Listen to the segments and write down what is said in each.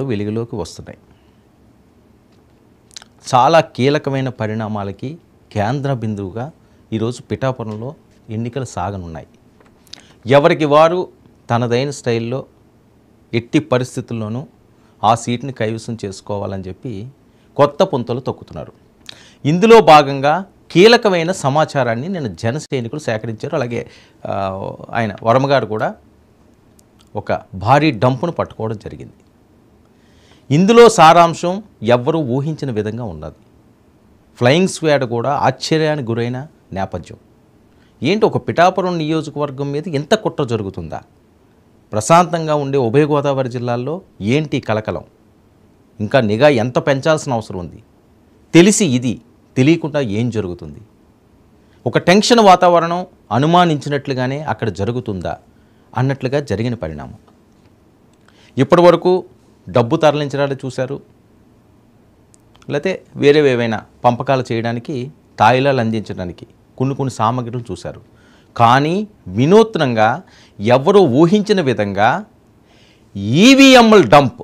వెలుగులోకి వస్తున్నాయి. చాలా కీలకమైన పరిణామాలకి కేంద్ర బిందువుగా ఈరోజు పిఠాపురంలో ఎన్నికలు సాగనున్నాయి. ఎవరికి వారు తనదైన స్టైల్లో ఎట్టి పరిస్థితుల్లోనూ ఆ సీట్ని కైవసం చేసుకోవాలని చెప్పి కొత్త పుంతలు తొక్కుతున్నారు. ఇందులో భాగంగా కీలకమైన సమాచారాన్ని నేను జన సైనికులు సేకరించారు. అలాగే ఆయన వర్మగారు కూడా ఒక భారీ డంపును పట్టుకోవడం జరిగింది. ఇందులో సారాంశం ఎవ్వరూ ఊహించిన విధంగా ఉన్నది. ఫ్లయింగ్ స్క్వాడ్ కూడా ఆశ్చర్యానికి గురైన నేపథ్యం. ఏంటి, ఒక పిఠాపురం నియోజకవర్గం మీద ఎంత కుట్ర జరుగుతుందా? ప్రశాంతంగా ఉండే ఉభయ గోదావరి జిల్లాల్లో ఏంటి కలకలం? ఇంకా నిఘా ఎంత పెంచాల్సిన అవసరం ఉంది? తెలిసి ఇది తెలియకుండా ఏం జరుగుతుంది? ఒక టెన్షన్ వాతావరణం అనుమానించినట్లుగానే అక్కడ జరుగుతుందా అన్నట్లుగా జరిగిన పరిణామం. ఇప్పటి వరకు డబ్బు తరలించడాన్ని చూశారు, లేకపోతే వేరే ఏవైనా పంపకాలు చేయడానికి తాయిలాలు అందించడానికి కొన్ని సామగ్రిలు చూశారు. కానీ వినూత్నంగా ఎవరూ ఊహించిన విధంగా ఈవీఎంల డంప్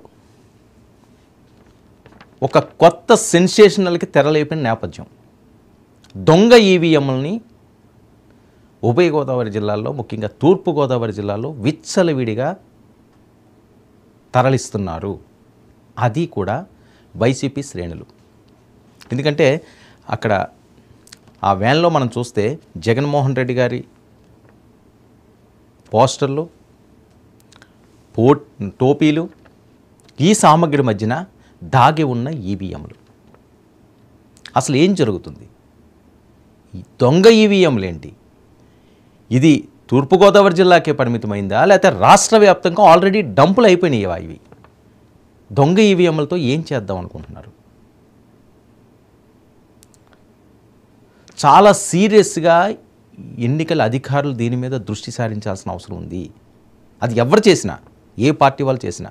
ఒక కొత్త సెన్సేషనల్కి తెరలేపిన నేపథ్యం. దొంగ ఈవీఎంలని ఉభయ గోదావరి జిల్లాల్లో, ముఖ్యంగా తూర్పుగోదావరి జిల్లాలో విచ్చలవిడిగా తరలిస్తున్నారు. అది కూడా వైసీపీ శ్రేణులు. ఎందుకంటే అక్కడ ఆ వ్యాన్లో మనం చూస్తే జగన్మోహన్ రెడ్డి గారి పోస్టర్లు, టోపీలు, ఈ సామగ్రి మధ్యన దాగి ఉన్న ఈవీఎంలు. అసలు ఏం జరుగుతుంది? దొంగ ఈవీఎంలు ఏంటి? ఇది తూర్పుగోదావరి జిల్లాకే పరిమితమైందా, లేకపోతే రాష్ట్ర వ్యాప్తంగా ఆల్రెడీ డంపులు అయిపోయినాయివా? ఇవి దొంగ ఈవీఎంలతో ఏం చేద్దాం అనుకుంటున్నారు? చాలా సీరియస్గా ఎన్నికల అధికారులు దీని మీద దృష్టి సారించాల్సిన అవసరం ఉంది. అది ఎవరు చేసినా, ఏ పార్టీ వాళ్ళు చేసినా.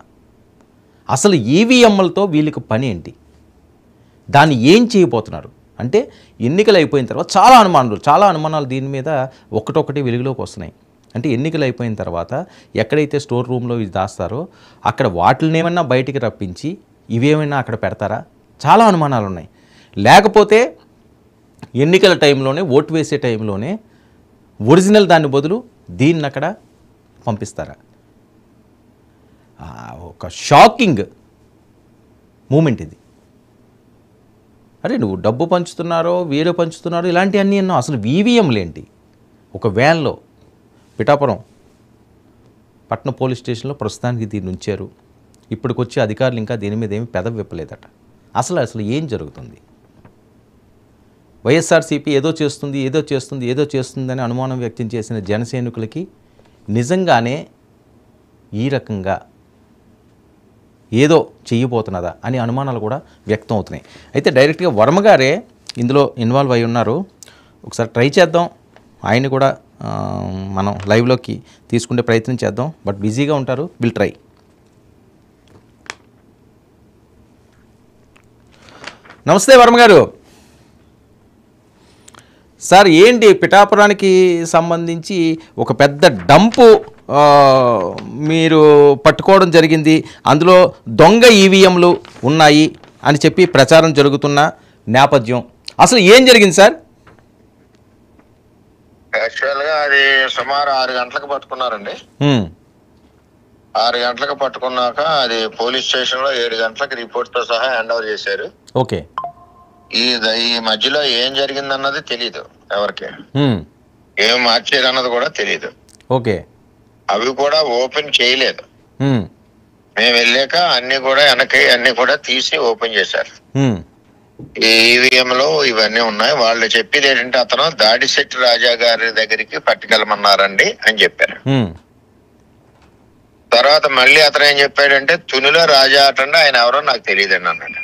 అసలు ఈవీఎంలతో వీళ్ళకి పని ఏంటి? దాన్ని ఏం చేయబోతున్నారు అంటే ఎన్నికలు అయిపోయిన తర్వాత చాలా అనుమానాలు దీని మీద ఒకటొకటి వెలుగులోకి వస్తున్నాయి. అంటే ఎన్నికలు అయిపోయిన తర్వాత ఎక్కడైతే స్టోర్ రూమ్లో ఇది దాస్తారో అక్కడ వాటిని ఏమన్నా బయటికి రప్పించి ఇవేమైనా అక్కడ పెడతారా? చాలా అనుమానాలు ఉన్నాయి. లేకపోతే ఎన్నికల టైంలోనే, ఓటు వేసే టైంలోనే ఒరిజినల్ దాని బదులు దీన్ని అక్కడ పంపిస్తారా? ఒక షాకింగ్ మూమెంట్ ఇది. అరే, నువ్వు డబ్బు పంచుతున్నారో వేరే పంచుతున్నారో ఇలాంటివన్నీ ఎన్నో. అసలు ఈవీఎంలు ఏంటి? ఒక వ్యాన్లో పిఠాపురం పట్నం పోలీస్ స్టేషన్లో ప్రస్తుతానికి దీన్ని ఉంచారు. ఇప్పటికొచ్చి అధికారులు ఇంకా దీని మీద ఏమి పెదవి విప్పలేదట. అసలు ఏం జరుగుతుంది? వైఎస్ఆర్సీపీ ఏదో చేస్తుందని అనుమానం వ్యక్తం చేసిన జనసైనికులకి నిజంగానే ఈ రకంగా ఏదో చెయ్యబోతున్నదా అని అనుమానాలు కూడా వ్యక్తం అవుతున్నాయి. అయితే డైరెక్ట్గా వర్మగారే ఇందులో ఇన్వాల్వ్ అయి ఉన్నారు. ఒకసారి ట్రై చేద్దాం, ఆయన కూడా మనం లైవ్లోకి తీసుకునే ప్రయత్నం చేద్దాం. బట్ బిజీగా ఉంటారు, విల్ ట్రై. నమస్తే వర్మగారు. సార్, ఏంటి పిఠాపురానికి సంబంధించి ఒక పెద్ద డంపు మీరు పట్టుకోవడం జరిగింది, అందులో దొంగ ఈవీఎంలు ఉన్నాయి అని చెప్పి ప్రచారం జరుగుతున్న నేపథ్యం. అసలు ఏం జరిగింది సార్? యాక్చువల్గా అది సుమారు 6 గంటలకు పట్టుకున్నారండి. 6 గంటలకు పట్టుకున్నాక అది పోలీస్ స్టేషన్ లో 7 గంటలకు రిపోర్ట్ తో సహా హ్యాండ్ ఓవర్ చేశారు. ఓకే. ఈ మధ్యలో ఏం జరిగింది అన్నది తెలీదు ఎవరికి, ఏం మార్చేది అన్నది కూడా తెలీదు. ఓకే. అవి కూడా ఓపెన్ చేయలేదు. మేము వెళ్ళాక అన్ని కూడా వెనక్కి అన్ని కూడా తీసి ఓపెన్ చేశారు. ఈవీఎంలో ఇవన్నీ ఉన్నాయి. వాళ్ళు చెప్పేది ఏంటంటే అతను దాడిశెట్టి రాజా గారి దగ్గరికి పట్టుకెళ్ళమన్నారండి అని చెప్పారు. తర్వాత మళ్ళీ అతను ఏం చెప్పాడంటే తునిలో రాజా అటండి, ఆయన ఎవరో నాకు తెలియదండి అన్నాడు.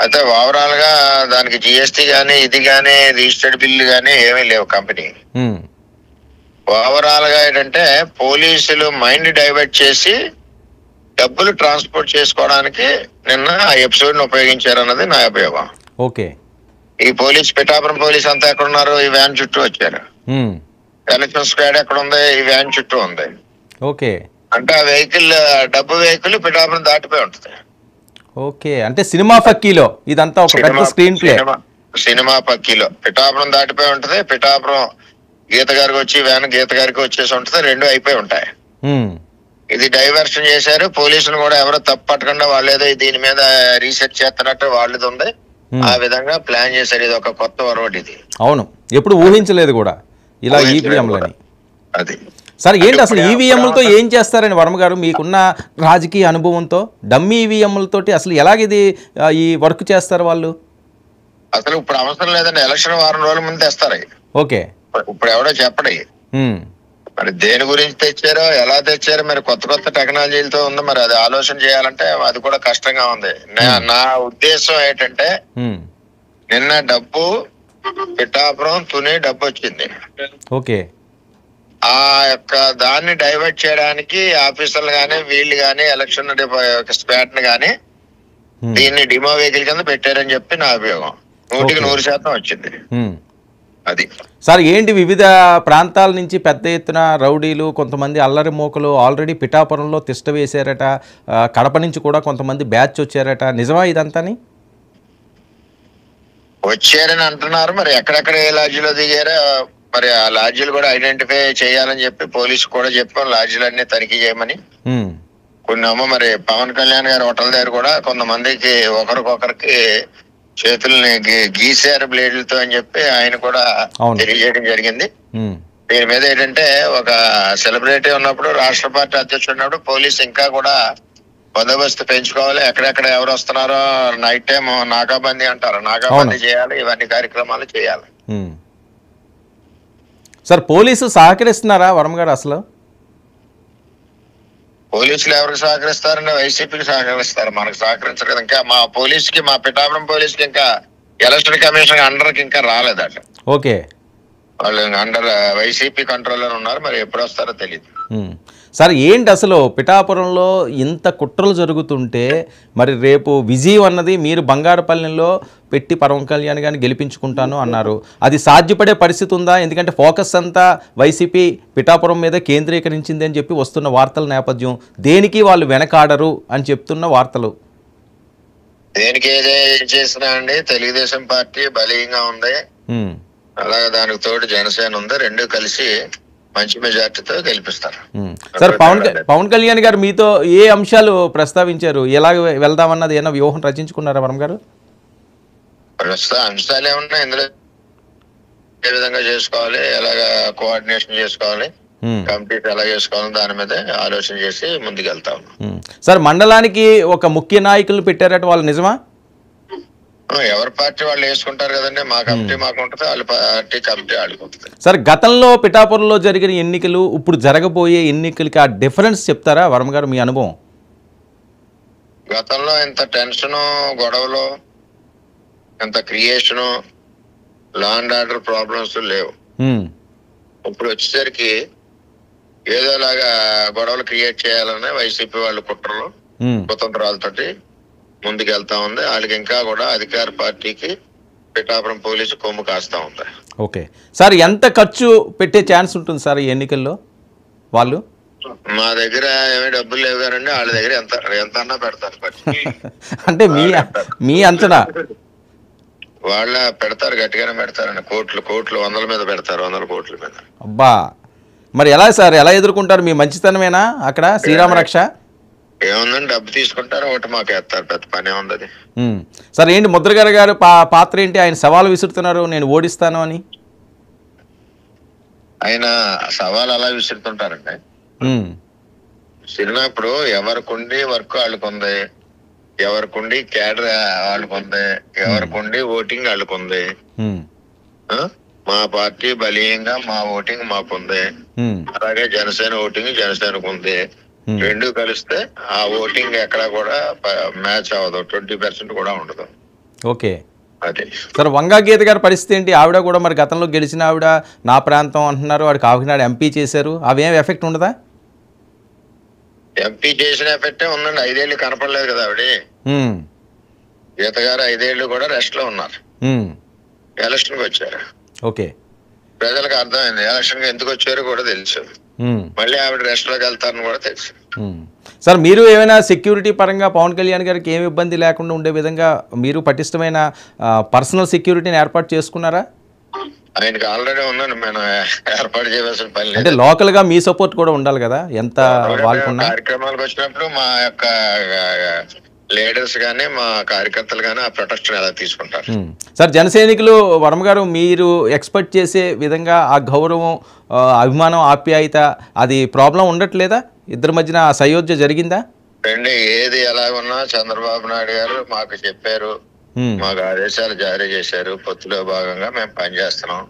అయితే ఓవరాల్ గా దానికి జిఎస్టీ గానీ ఇది గానీ రిజిస్టర్డ్ బిల్లు గానీ ఏమీ లేవు కంపెనీ. ఓవరాల్ గా ఏంటంటే పోలీసులు మైండ్ డైవర్ట్ చేసి డబ్బులు ట్రాన్స్పోర్ట్ చేసుకోవడానికి నిన్న ఆ ఎపిసోడ్ ని ఉపయోగించారు అన్నది నా అభియోగం. ఓకే. ఈ పిఠాపురం పోలీస్ అంతా ఎక్కడ ఉన్నారు? ఈ వ్యాన్ చుట్టూ వచ్చారు. ఎలక్షన్ స్క్వాడ్ ఎక్కడ ఉంది? ఈ వ్యాన్ చుట్టూ ఉంది. ఓకే. అంటే ఆ వెహికల్ డబ్బు వెహికల్ పిఠాపురం దాటిపోయి ఉంటుంది. ఓకే, అంటే సినిమా ఫక్కీలో ఇదంతా ఒక పెద్ద స్క్రీన్ ప్లే. సినిమా పక్కీలో పిఠాపురం దాటిపోయి ఉంటది. పిఠాపురం గీత గారికి వచ్చి వ్యాన్ గీత గారికి వచ్చేసి ఉంటది. రెండు అయిపోయి ఉంటాయి. ఇది డైవర్షన్ చేశారు. పోలీసులు కూడా ఎవరో తప్పు పట్టకుండా వాళ్ళు ఏదో దీని మీద రీసెర్చ్ చేస్తున్నట్టు వాళ్ళది ఉంది. ఆ విధంగా ప్లాన్ చేశారు. ఇది ఒక కొత్త వరవడి ఇది. అవును, ఎప్పుడు ఊహించలేదు కూడా ఇలా ఈవీఎంలని. అది సార్ ఏంటి అసలు ఈవీఎంలతో ఏం చేస్తారని వర్మ గారు మీకున్న రాజకీయ అనుభవంతో డమ్మీ ఈవీఎంలతోటి అసలు ఎలాగిది ఈ వర్క్ చేస్తారు వాళ్ళు? అసలు ఇప్పుడు అవసరం లేదండి. ఎలక్షన్ వారం రోజుల ముందు తెస్తారు. ఓకే, ఇప్పుడు ఎవడో చెప్పడు. మరి దేని గురించి తెచ్చారో ఎలా తెచ్చారో మరి కొత్త కొత్త టెక్నాలజీలతో ఉంది. మరి అది ఆలోచన చేయాలంటే అది కూడా కష్టంగా ఉంది. నా ఉద్దేశం ఏంటంటే నిన్న డబ్బు పిఠాపురం తుని డబ్బు వచ్చింది. ఓకే, ఆ యొక్క దాన్ని డైవర్ట్ చేయడానికి ఆఫీసర్లు గానీ వీళ్ళు గానీ ఎలక్షన్ స్పాట్ ని గానీ దీన్ని డిమో వెహికల్ కింద పెట్టారని చెప్పి నా అభియోగం. 100% వచ్చింది. అది సార్ ఏంటి వివిధ ప్రాంతాల నుంచి పెద్ద ఎత్తున రౌడీలు కొంతమంది అల్లరి మోకలు ఆల్రెడీ పిఠాపురంలో తిష్ట వేశారట. కడప నుంచి కూడా కొంతమంది బ్యాచ్ వచ్చారట. నిజమా ఇదంతాని? వచ్చారని అంటున్నారు. మరి ఎక్కడెక్కడ ఏ లాడ్జీలో దిగారో మరి ఆ లాడ్జీలు కూడా ఐడెంటిఫై చేయాలని చెప్పి పోలీసు కూడా చెప్పాం. లాడ్జీలన్నీ తనిఖీ చేయమని. కొన్నేమో మరి పవన్ కళ్యాణ్ గారి హోటల్ దగ్గర కూడా కొంతమందికి ఒకరికొకరికి చేతుల్ని గీసారు బ్లేడ్లతో అని చెప్పి ఆయన కూడా తెలియజేయడం జరిగింది. దీని మీద ఏంటంటే ఒక సెలబ్రిటీ ఉన్నప్పుడు, రాష్ట్ర పార్టీ అధ్యక్షుడు ఉన్నప్పుడు పోలీసు ఇంకా కూడా బందోబస్తు పెంచుకోవాలి. ఎక్కడెక్కడ ఎవరు వస్తున్నారో నైట్ టైం నాకాబందీ అంటారు, నాకాబందీ చేయాలి. ఇవన్నీ కార్యక్రమాలు చేయాలి. సార్ పోలీసు సహకరిస్తున్నారా వర్మ గారు? అసలు పోలీసులు ఎవరికి సహకరిస్తారంటే వైసీపీకి సహకరిస్తారు, మనకు సహకరించరు కదా. ఇంకా మా పోలీసుకి, మా పిఠాపురం పోలీసుకి ఇంకా ఎలక్షన్ కమిషన్ అండర్కి ఇంకా రాలేదట. ఓకే, వాళ్ళు అండర్ వైసీపీ కంట్రోల్లో ఉన్నారు. మరి ఎప్పుడు వస్తారో తెలియదు. సార్ ఏంటి అసలు పిఠాపురంలో ఇంత కుట్రలు జరుగుతుంటే మరి రేపు విజయం అన్నది మీరు బంగారుపల్లెంలో పెట్టి పవన్ కళ్యాణ్ గారిని గెలిపించుకుంటాను అన్నారు. అది సాధ్యపడే పరిస్థితి ఉందా? ఎందుకంటే ఫోకస్ అంతా వైసీపీ పిఠాపురం మీద కేంద్రీకరించింది అని చెప్పి వస్తున్న వార్తల నేపథ్యం, దేనికి వాళ్ళు వెనకాడరు అని చెప్తున్న వార్తలు. దేనికి ఏదే చేసినా అండి తెలుగుదేశం పార్టీ బలీయంగా ఉంది. అలాగే దానికి తోడు జనసేన ఉంది. రెండు కలిసి మంచి మెజార్టీతో గెలిపిస్తారు. సార్ పవన్ కళ్యాణ్ గారు మీతో ఏ అంశాలు ప్రస్తావించారు? ఎలా వెళ్దామన్నది ఏమైనా వ్యూహం రచించుకున్నారా వర్మ గారు? ప్రస్తుత అంశాలు ఏమన్నా ఇందులో ఏ విధంగా చేసుకోవాలి, ఎలాగా కోఆర్డినేషన్ చేసుకోవాలి, కమిటీస్ ఎలా చేసుకోవాలి, దాని మీద ఆలోచన చేసి ముందుకెళ్తా ఉన్నాం. సార్ మండలానికి ఒక ముఖ్య నాయకులు పెట్టారట, వాళ్ళు నిజమా? ఎవరి పార్టీ వాళ్ళు వేసుకుంటారు కదండి. మా కమిటీ మాకు ఉంటుంది, వాళ్ళ పార్టీ కమిటీ వాళ్ళకి ఉంటుంది. సార్ గతంలో పిఠాపురంలో జరిగిన ఎన్నికలు ఇప్పుడు జరగబోయే ఎన్నికలకి ఆ డిఫరెన్స్ చెప్తారా వర్మ గారు, మీ అనుభవం? గతంలో ఇంత టెన్షను, గొడవలు, ఇంత creation, law and order problems లేవు. ఇప్పుడు వచ్చేసరికి ఏదోలాగా గొడవలు క్రియేట్ చేయాలనే వైసీపీ వాళ్ళు కుట్రలు కుతంత్రాలతోటి ముందుకెళ్తా ఉంది. వాళ్ళకి ఇంకా కూడా అధికార పార్టీకి పిఠాపురం పోలీసు కొమ్ము కాస్తా ఉంది. ఓకే సార్, ఎంత ఖర్చు పెట్టే ఛాన్స్ ఉంటుంది సార్ ఈ ఎన్నికల్లో? వాళ్ళు మా దగ్గర ఏమీ డబ్బులు లేవు కానండి, వాళ్ళ దగ్గర ఎంత అన్నా పెడతారు. అంటే మీ అంచనా? వాళ్ళ పెడతారు, గట్టిగానే పెడతారండి. కోట్లు వందల మీద పెడతారు, 100 కోట్ల మీద. అబ్బా, మరి ఎలా సార్, ఎలా ఎదుర్కొంటారు? మీ మంచితనమేనా అక్కడ శ్రీరామ రక్ష? ఏముందని డబ్బు తీసుకుంటారు, ఒకటి మాకు వేస్తారు, పెద్ద పనే ఉంది. సార్ ఏంటి ముద్రగడ గారు పాత్ర ఏంటి? ఆయన సవాలు విసురుతున్నారు, నేను ఓడిస్తాను అని. ఆయన సవాలు అలా విసురుతుంటారండి. సినిమా ఇప్పుడు ఎవరికుండి వర్క్ వాళ్ళకుంది, ఎవరికుండి క్యాడర్ వాళ్ళకుంది, ఎవరికుండి ఓటింగ్ వాళ్ళకుంది. మా పార్టీ బలీయంగా మా ఓటింగ్ మాకుంది, అలాగే జనసేన ఓటింగ్ జనసేనకు ఉంది. రెండు కలిస్తే ఆ ఓటింగ్ ఎక్కడ కూడా మ్యాచ్ అవ్వదు, 20% కూడా ఉండదు. ఓకే అదే సార్, వంగా గీత గారి పరిస్థితి ఏంటి? ఆవిడ కూడా మరి గతంలో గెలిచిన ఆవిడ, నా ప్రాంతం అంటున్నారు, వాడికి కాకినాడ ఎంపీ చేశారు, అవేం ఎఫెక్ట్ ఉండదా? ఎంపీ చేసిన ఎఫెక్టే ఉందండి. 5 ఏళ్ళు కనపడలేదు కదా ఆవిడ. గీత గారు 5 ఏళ్ళు కూడా రెస్ట్ లో ఉన్నారు, ఎలక్షన్ కి వచ్చారు. ఓకే, ప్రజలకు అర్థమైంది ఎలక్షన్ కి ఎందుకు వచ్చారో కూడా తెలుసు. మళ్ళీ ఆవిడ రెస్ట్ లోకి వెళ్తారని కూడా తెలుసు. సార్ మీరు ఏమైనా సెక్యూరిటీ పరంగా పవన్ కళ్యాణ్ గారికి ఏమి ఇబ్బంది లేకుండా ఉండే విధంగా మీరు పటిష్టమైన పర్సనల్ సెక్యూరిటీని ఏర్పాటు చేసుకున్నారా? ఆయనకి ఆల్రెడీ ఉన్నాను, మనం ఏర్పాటు చేయవలసిన పని లేదు. అంటే లోకల్ గా మీ సపోర్ట్ కూడా ఉండాలి కదా, ఎంత వాళ్ళకున్నా. కార్యక్రమాలకు వచ్చినప్పుడు మా యొక్క లీడర్స్ గానీ మా కార్యకర్తలు గానీ ఆ ప్రొటెక్షన్ ఎలా తీసుకుంటారు. సార్ జనసైనికులు వర్మ గారు మీరు ఎక్స్పెక్ట్ చేసే విధంగా ఆ గౌరవం, అభిమానం, ఆప్యాయత అది ప్రాబ్లం ఉండట్లేదా? ఇద్దరి మధ్యన ఆ సయోధ్య జరిగిందా? అండి ఏది ఎలా ఉన్నా చంద్రబాబు నాయుడు గారు మాకు చెప్పారు, మాకు ఆదేశాలు జారీ చేశారు. పొత్తులో భాగంగా మేము పనిచేస్తున్నాం,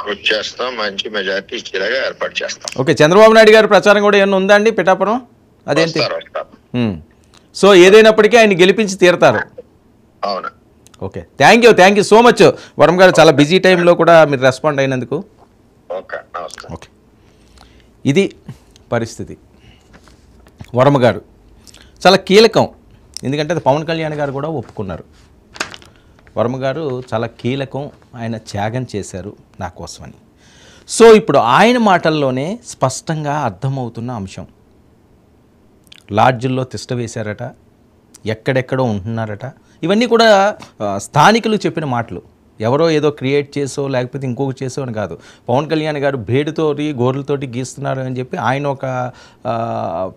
కృషి చేస్తాం, మంచి మెజార్టీ ఇచ్చేలాగా ఏర్పాటు చేస్తాం. ఓకే, చంద్రబాబు నాయుడు గారి ప్రచారం కూడా ఏమన్నా ఉందా అండి పిఠాపురం? అదేంటి? సో ఏదైనప్పటికీ ఆయన గెలిపించి తీరతారు. అవును. Okay, thank you so much Varma గారు, చాలా బిజీ టైంలో కూడా మీరు రెస్పాండ్ అయినందుకు. ఓకే, ఇది పరిస్థితి. వర్మ గారు చాలా కీలకం, ఎందుకంటే అది పవన్ కళ్యాణ్ గారు కూడా ఒప్పుకున్నారు. వర్మ గారు చాలా కీలకం, ఆయన త్యాగం చేశారు నా కోసమని. సో ఇప్పుడు ఆయన మాటల్లోనే స్పష్టంగా అర్థమవుతున్న అంశం, లాడ్జిల్లో తిష్ట వేశారట, ఎక్కడెక్కడో ఉంటున్నారట. ఇవన్నీ కూడా స్థానికులు చెప్పిన మాటలు, ఎవరో ఏదో క్రియేట్ చేసో లేకపోతే ఇంకొక చేసో అని కాదు. పవన్ కళ్యాణ్ గారు భేడుతోటి గోర్లతోటి గీస్తున్నారు అని చెప్పి ఆయన ఒక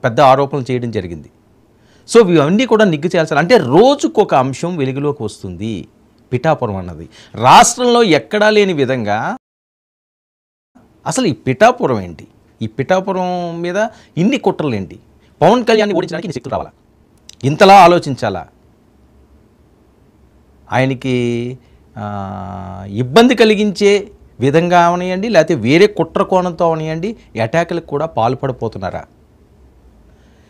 పెద్ద ఆరోపణలు చేయడం జరిగింది. సో ఇవన్నీ కూడా నిగ్గు చేయాల్సి, అంటే రోజుకొక అంశం వెలుగులోకి వస్తుంది. పిఠాపురం అన్నది రాష్ట్రంలో ఎక్కడా లేని విధంగా, అసలు ఈ పిఠాపురం ఏంటి, ఈ పిఠాపురం మీద ఇన్ని కుట్రలు ఏంటి, పవన్ కళ్యాణ్ ఓడించడానికి ఇన్ని శక్తులు రావాలా, ఇంతలా ఆలోచించాలా, ఆయనకి ఇబ్బంది కలిగించే విధంగా అవనియండి, లేకపోతే వేరే కుట్ర కోణంతో అవనియండి అటాకులకు కూడా పాల్పడిపోతున్నారా?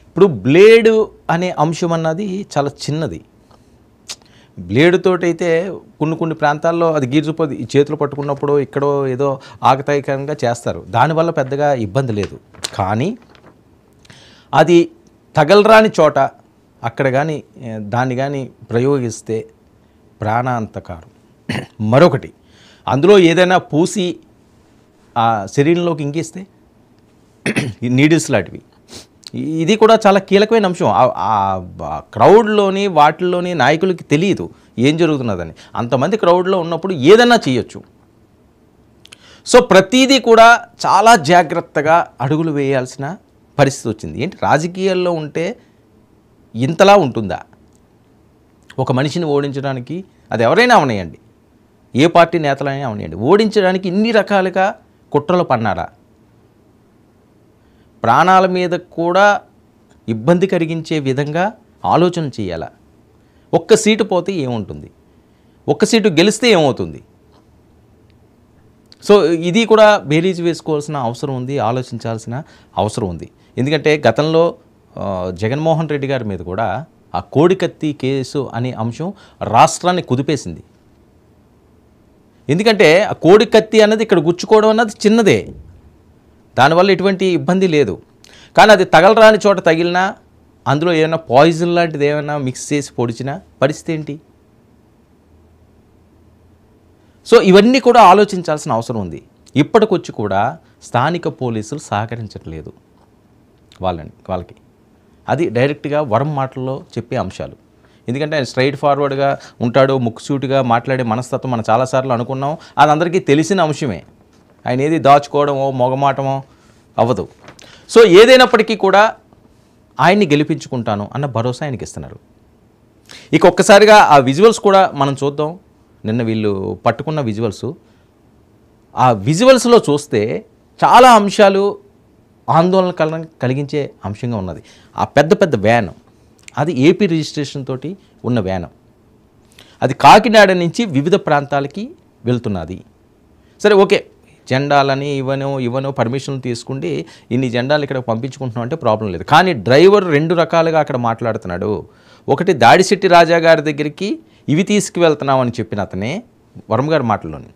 ఇప్పుడు బ్లేడు అనే అంశం అన్నది చాలా చిన్నది. బ్లేడుతోటైతే కొన్ని ప్రాంతాల్లో అది గీర్చిపోతే చేతులు పట్టుకున్నప్పుడు ఇక్కడో ఏదో ఆకతాయికరంగా చేస్తారు, దానివల్ల పెద్దగా ఇబ్బంది లేదు. కానీ అది తగలరాని చోట అక్కడ కానీ దాన్ని కానీ ప్రయోగిస్తే ప్రాణాంతకారం. మరొకటి, అందులో ఏదైనా పూసి ఆ శరీరంలోకి ఇంకిస్తే నీడిల్స్ లాంటివి, ఇది కూడా చాలా కీలకమైన అంశం. ఆ క్రౌడ్లోని వాటిల్లోని నాయకులకి తెలియదు ఏం జరుగుతున్నదని. అంతమంది క్రౌడ్లో ఉన్నప్పుడు ఏదైనా చేయొచ్చు. సో ప్రతిదీ కూడా చాలా జాగ్రత్తగా అడుగులు వేయాల్సిన పరిస్థితి వచ్చింది. ఏంటి, రాజకీయాల్లో ఉంటే ఇంతలా ఉంటుందా? ఒక మనిషిని ఓడించడానికి, అది ఎవరైనా అవనియండి, ఏ పార్టీ నేతలైనా అవనియండి, ఓడించడానికి ఇన్ని రకాలుగా కుట్రలు పన్నారా? ప్రాణాల మీద కూడా ఇబ్బంది కలిగించే విధంగా ఆలోచన చేయాలా? ఒక్క సీటు పోతే ఏముంటుంది, ఒక్క సీటు గెలిస్తే ఏమవుతుంది? సో ఇది కూడా బేరీజు వేసుకోవాల్సిన అవసరం ఉంది, ఆలోచించాల్సిన అవసరం ఉంది. ఎందుకంటే గతంలో జగన్మోహన్ రెడ్డి గారి మీద కూడా ఆ కోడికత్తి కేసు అనే అంశం రాష్ట్రాన్ని కుదిపేసింది. ఎందుకంటే ఆ కోడికత్తి అన్నది ఇక్కడ గుచ్చుకోవడం అన్నది చిన్నదే, దానివల్ల ఎటువంటి ఇబ్బంది లేదు. కానీ అది తగలరాని చోట తగిలినా, అందులో ఏమైనా పాయిజన్ లాంటిది ఏమైనా మిక్స్ చేసి పొడిచినా పరిస్థితి ఏంటి? సో ఇవన్నీ కూడా ఆలోచించాల్సిన అవసరం ఉంది. ఇప్పటికొచ్చి కూడా స్థానిక పోలీసులు సహకరించట్లేదు వాళ్ళకి. అది డైరెక్ట్గా వరం మాటల్లో చెప్పే అంశాలు. ఎందుకంటే ఆయన స్ట్రైట్ ఫార్వర్డ్గా ఉంటాడు, ముక్కుసూటిగా మాట్లాడే మనస్తత్వం మనం చాలాసార్లు అనుకున్నాం. అది అందరికీ తెలిసిన అంశమే. ఆయన ఏది దాచుకోవడమో మొగమాటమో అవ్వదు. సో ఏదైనప్పటికీ కూడా ఆయన్ని గెలిపించుకుంటాను అన్న భరోసా ఆయనకి ఇస్తున్నారు. ఇక ఒక్కసారిగా ఆ విజువల్స్ కూడా మనం చూద్దాం. నిన్న వీళ్ళు పట్టుకున్న విజువల్స్, ఆ విజువల్స్లో చూస్తే చాలా అంశాలు ఆందోళన కలిగించే అంశంగా ఉన్నది. ఆ పెద్ద వ్యాన్, అది ఏపీ రిజిస్ట్రేషన్ తోటి ఉన్న వ్యాన్, అది కాకినాడ నుంచి వివిధ ప్రాంతాలకి వెళ్తున్నది. సరే ఓకే, జెండాలని ఇవనో పర్మిషన్లు తీసుకుంటే ఇన్ని జెండాలు ఇక్కడ పంపించుకుంటున్నాం అంటే ప్రాబ్లం లేదు. కానీ డ్రైవర్ రెండు రకాలుగా అక్కడ మాట్లాడుతున్నాడు. ఒకటి, దాడిశెట్టి రాజా గారి దగ్గరికి ఇవి తీసుకువెళ్తున్నామని చెప్పిన అతనే వర్మ గారి మాటల్లోని,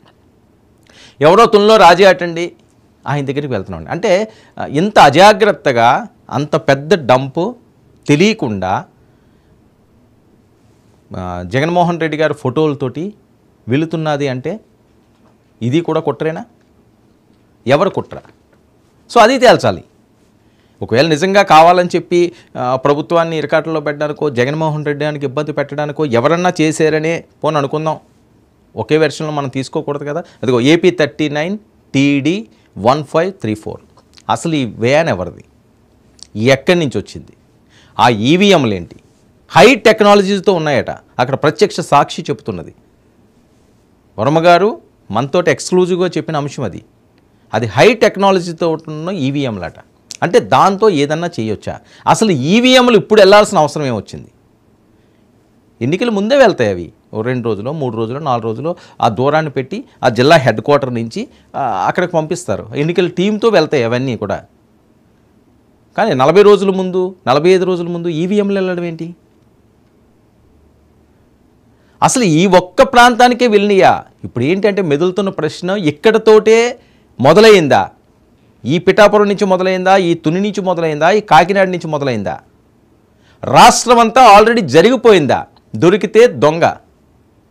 ఎవరో తుల్లో రాజీ అటండి ఆయన దగ్గరికి వెళ్తున్నాం అంటే, ఇంత అజాగ్రత్తగా అంత పెద్ద డంపు తెలియకుండా జగన్మోహన్ రెడ్డి గారి ఫోటోలతోటి వెళుతున్నది అంటే ఇది కూడా కుట్రేనా? ఎవరు కుట్ర? సో అది తేల్చాలి. ఒకవేళ నిజంగా కావాలని చెప్పి ప్రభుత్వాన్ని ఇరకాటంలో పెట్టడానికో, జగన్మోహన్ రెడ్డి గారికి ఇబ్బంది పెట్టడానికో ఎవరన్నా చేశారనే పోని అనుకుందాం, ఒకే వెర్షన్లో మనం తీసుకోకూడదు కదా. అదిగో AP39 TD 1534 అసలు ఈ వ్యాన్ ఎవరిది, ఎక్కడి నుంచి వచ్చింది, ఆ ఈవీఎంలు ఏంటి, హై టెక్నాలజీతో ఉన్నాయట. అక్కడ ప్రత్యక్ష సాక్షి చెప్తున్నది. వర్మగారు మనతోటి ఎక్స్క్లూజివ్గా చెప్పిన అంశం అది. అది హై టెక్నాలజీతో ఉన్న ఈవీఎంలట. అంటే దాంతో ఏదన్నా చేయొచ్చా? అసలు ఈవీఎంలు ఇప్పుడు వెళ్ళాల్సిన అవసరం ఏమొచ్చింది? ఎన్నికలు ముందే వెళ్తాయి అవి. 2 రోజులు 3 రోజులు 4 రోజులు ఆ దూరాన్ని పెట్టి ఆ జిల్లా హెడ్ క్వార్టర్ నుంచి అక్కడికి పంపిస్తారు. ఎన్నికల టీంతో వెళ్తాయి అవన్నీ కూడా. కానీ 40 రోజుల ముందు 45 రోజుల ముందు ఈవీఎంలు వెళ్ళడం ఏంటి? అసలు ఈ ఒక్క ప్రాంతానికే వెళ్ళినయా? ఇప్పుడు ఏంటంటే మెదులుతున్న ప్రశ్న ఇక్కడతోటే మొదలైందా? ఈ పిఠాపురం నుంచి మొదలైందా? ఈ తుని నుంచి మొదలైందా? ఈ కాకినాడ నుంచి మొదలైందా? రాష్ట్రం అంతా ఆల్రెడీ జరిగిపోయిందా? దొరికితే దొంగ,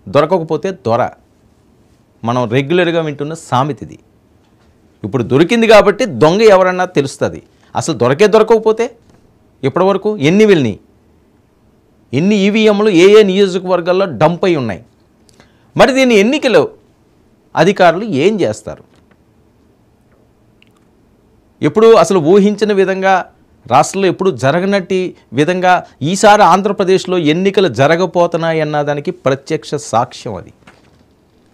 దొరకకపోతే దొర. మనం రెగ్యులర్గా వింటున్న సామెతిది. ఇప్పుడు దొరికింది కాబట్టి దొంగ ఎవరన్నా తెలుస్తుంది. అసలు దొరకకపోతే ఇప్పటివరకు ఎన్ని వెళ్ళినాయి? ఎన్ని ఈవీఎంలు ఏ నియోజకవర్గాల్లో డంప్ అయి ఉన్నాయి? మరి దీన్ని ఎన్నికలు అధికారులు ఏం చేస్తారు? ఎప్పుడు అసలు ఊహించిన విధంగా రాష్ట్రంలో ఎప్పుడు జరగనట్టి విధంగా ఈసారి ఆంధ్రప్రదేశ్లో ఎన్నికలు జరగబోతున్నాయి అన్నదానికి ప్రత్యక్ష సాక్ష్యం అది.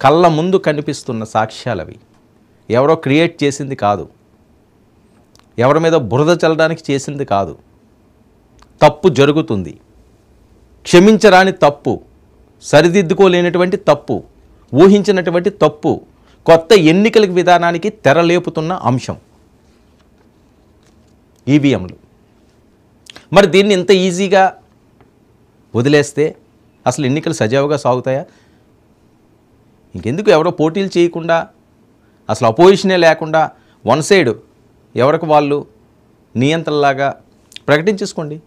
కళ్ళ ముందు కనిపిస్తున్న సాక్ష్యాలు అవి. ఎవరో క్రియేట్ చేసింది కాదు, ఎవరి మీద బురద చల్లడానికి చేసింది కాదు. తప్పు జరుగుతుంది, క్షమించరాని తప్పు, సరిదిద్దుకోలేనటువంటి తప్పు, ఊహించినటువంటి తప్పు, కొత్త ఎన్నికల విధానానికి తెరలేపుతున్న అంశం ఈవీఎంలు. మరి దీన్ని ఇంత ఈజీగా వదిలేస్తే అసలు ఎన్నికలు సజావుగా సాగుతాయా? ఇంకెందుకు ఎవరో పోటీలు చేయకుండా, అసలు అపోజిషనే లేకుండా వన్ సైడ్ ఎవరికి వాళ్ళు నియంత్రణలాగా ప్రకటించేసుకోండి.